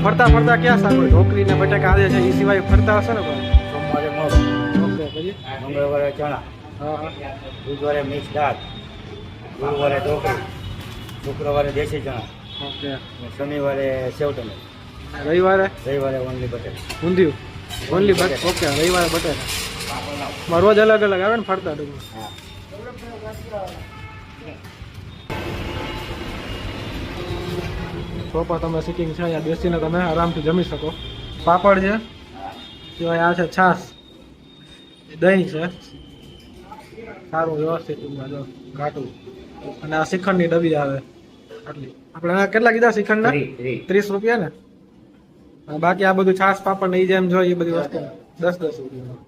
ફરતા ફરતા ક્યાં શાક હોય? ઢોકળી ને બટાકા આવે છે એ સિવાય ફરતા હશે ને પણ? સોમવારે મગ, ઓકે પછી મંગળવારે ચણા, હા હા બુધવારે મિક્સ દાળ, ગુરુવારે ઢોકળી, શુક્રવારે દેશી ચણા, ઓકે અને શનિવારે સેવ ટમેટા, રવિવારે રવિવારે ઓનલી બટેટા. ઊંધિયું ઓનલી બટ ઓકે રવિવારે બટેટા રોજ અલગ અલગ આવે ને ફરતા ટૂંકમાં. હા. સોપા તમે સિટિંગ છે અહીંયા બેસીને તમે આરામથી જમી શકો. પાપડ છે સિવાય આ છે છાશ, દહીં છે સારું વ્યવસ્થિત ટૂંકમાં જો ઘાટું, અને આ શ્રીખંડની ડબ્બી આવે આટલી. આપણે આ કેટલા કીધા શ્રીખંડના? 30 રૂપિયા ને. અને બાકી આ બધું છાશ પાપડ ને ઈ જેમ જોઈએ એ બધી વસ્તુ 10 રૂપિયા.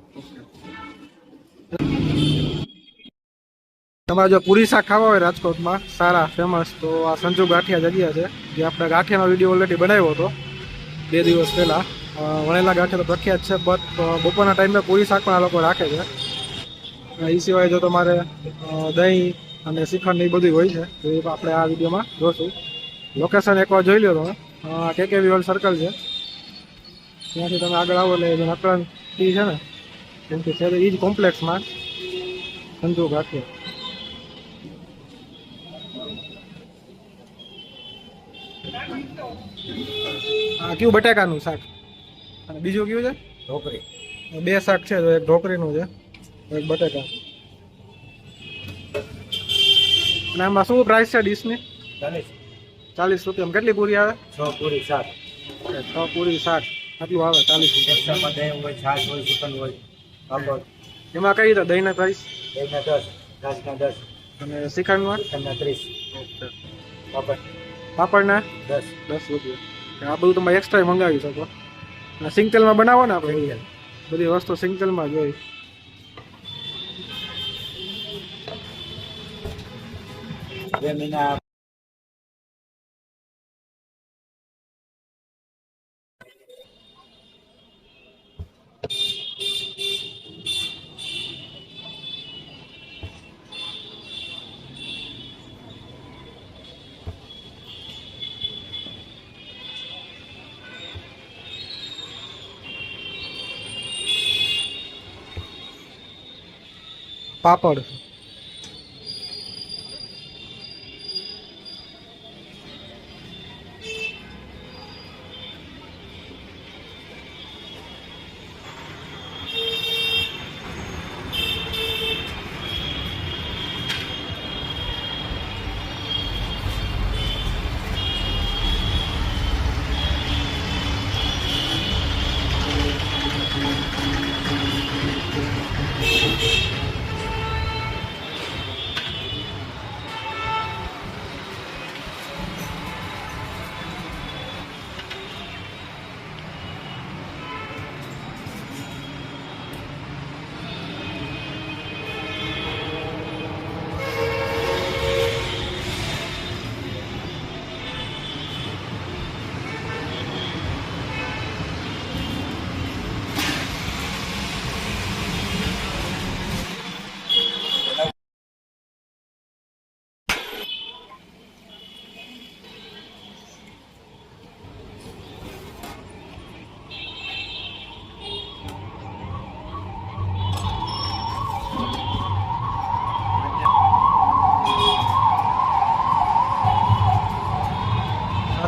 તમારે જો પૂરી શાક ખાવા હોય રાજકોટમાં સારા ફેમસ તો આ સંજુ ગાંઠિયા જગ્યા છે, જે આપણે ગાંઠિયાનો વિડીયો ઓલરેડી બનાવ્યો હતો 2 દિવસ પહેલાં. વણેલા ગાંઠિયા તો પ્રખ્યાત છે, બટ બપોરના ટાઈમે પૂરી શાક પણ આ લોકો રાખે છે. એ સિવાય જો તમારે દહીં અને શ્રીખંડ એ બધું હોય છે તો એ આપણે આ વિડીયોમાં જોશું. લોકેશન એકવાર જોઈ લો તમે, KKV વર્લ્ડ સર્કલ છે, ત્યાંથી તમે આગળ આવો એટલે જે નકળન ટી છે ને એમથી છે એ જ કોમ્પ્લેક્સમાં સંજુ ગાંઠિયા. હા કયું બટાકાનું શાક અને બીજું કયું છે? ઢોકળી. 2 શાક છે, એક ઢોકળીનું છે એક બટાકા. અને આમાં શું પ્રાઇસ છે ડીશની? 40 રૂપિયામાં કેટલી પૂરી આવે? 6 પૂરી 7. 6 પૂરી 7 આટલું આવે 40 રૂપિયા. એક્સ્ટ્રામાં દહીં હોય, છાશ હોય, શ્રીખંડ હોય, પાપડ. એમાં કઈ રીતે દહીંના પ્રાઇસ? દહીંના 10, છાશના 10, અને શ્રીખંડમાં? શ્રીખંડના 30, ઓકે. પાપડ પાપડના 10. 10 રૂપિયા. આ બધું તમે એક્સ્ટ્રા મંગાવી શકો. અને સિંગતેલમાં બનાવો ને આપણે બધી વસ્તુ સિંગતેલમાં જ હોય. બે મહિના પાપડ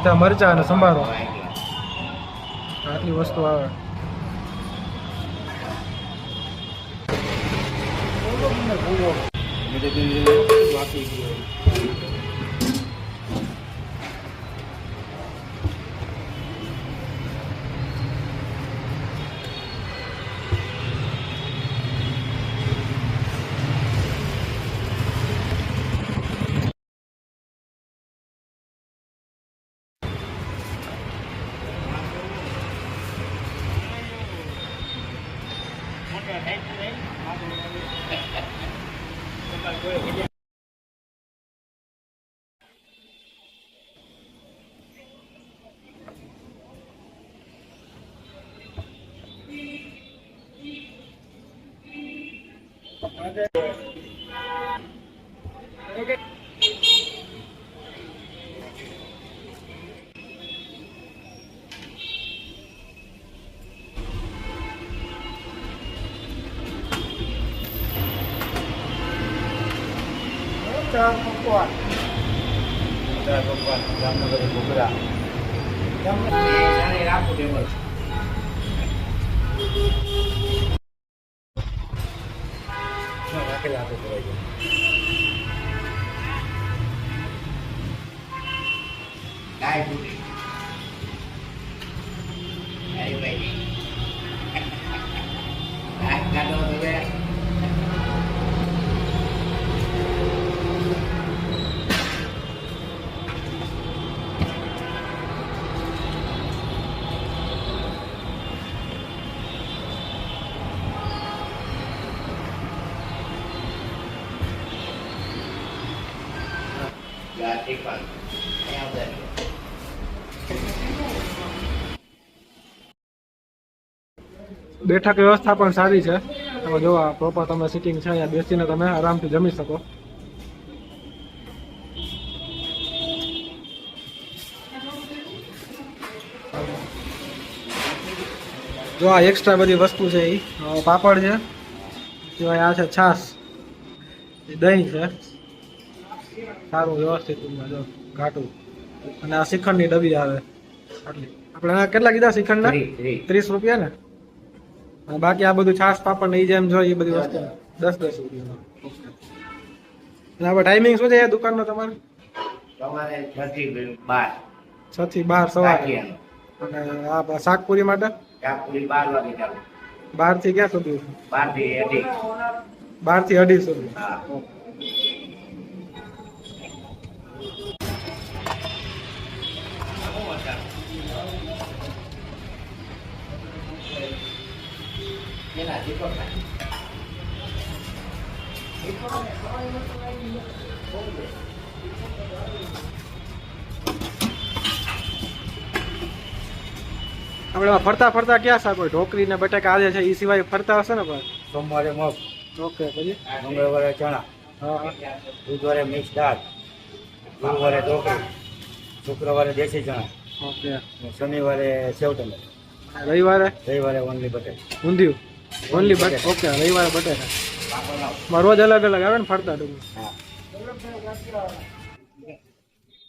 સાથે મરચાં અને સંભારો આટલી વસ્તુ આવે. પકવાન જામનગરી ઘૂઘરા રાખું ટેબલ રાખેલા આપે કહેવાય ગાય પૂરી ગાય ભાઈ ગાય ગાડો હવે બેઠક વ્યવસ્થા પણ સારી છે. તમે જો આ પ્રોપર તમે સિટિંગ છે, અહીંયા બેસીને તમે આરામથી જમી શકો. જો આ એક્સ્ટ્રા બધી વસ્તુ છે એ પાપડ છે, સિવાય આ છે છાશ, દહીં છે સારું વ્યવસ્થિત જો ઘાટું, અને આ શ્રીખંડની ડબ્બી આવે આટલી. આપણે આના કેટલા કીધા શ્રીખંડના? 30 રૂપિયા ને. અને બાકી આ બધું છાશ પાપડ ને એ જેમ જોઈએ એ બધી વસ્તુ 10 રૂપિયામાં. અને આપણે ટાઈમિંગ શું છે એ દુકાનનો તમારે? તમારે 6 થી 12 6 થી 12 સવારે. અને આ શાકપુરી માટે શાકપુરી 12 વાગે ચાલુ. 12 થી ક્યાં સુધી? 12 થી 2:30. 12 થી 2:30 સુધી. હા. આપણે ફરતા ફરતા ક્યાં શાક હોય? ઢોકળી ને બટાકા આજે છે એ સિવાય ફરતા હશે ને ભાઈ? સોમવારે મગ, ઓકે. પછી મંગળવારે ચણા, હા હા બુધવારે મિક્સ દાળ, ગુરુવારે ઢોકળી, શુક્રવારે દેશી ચણા, ઓકે. શનિવારે સેવ ટમેટા, રવિવારે ઓનલી બટેટા. ઊંધિયું ઓનલી બટ. ઓકે. રવિવારે બટેટા. રોજ અલગ અલગ આવે ને ફરતા ડુંગળી. હા.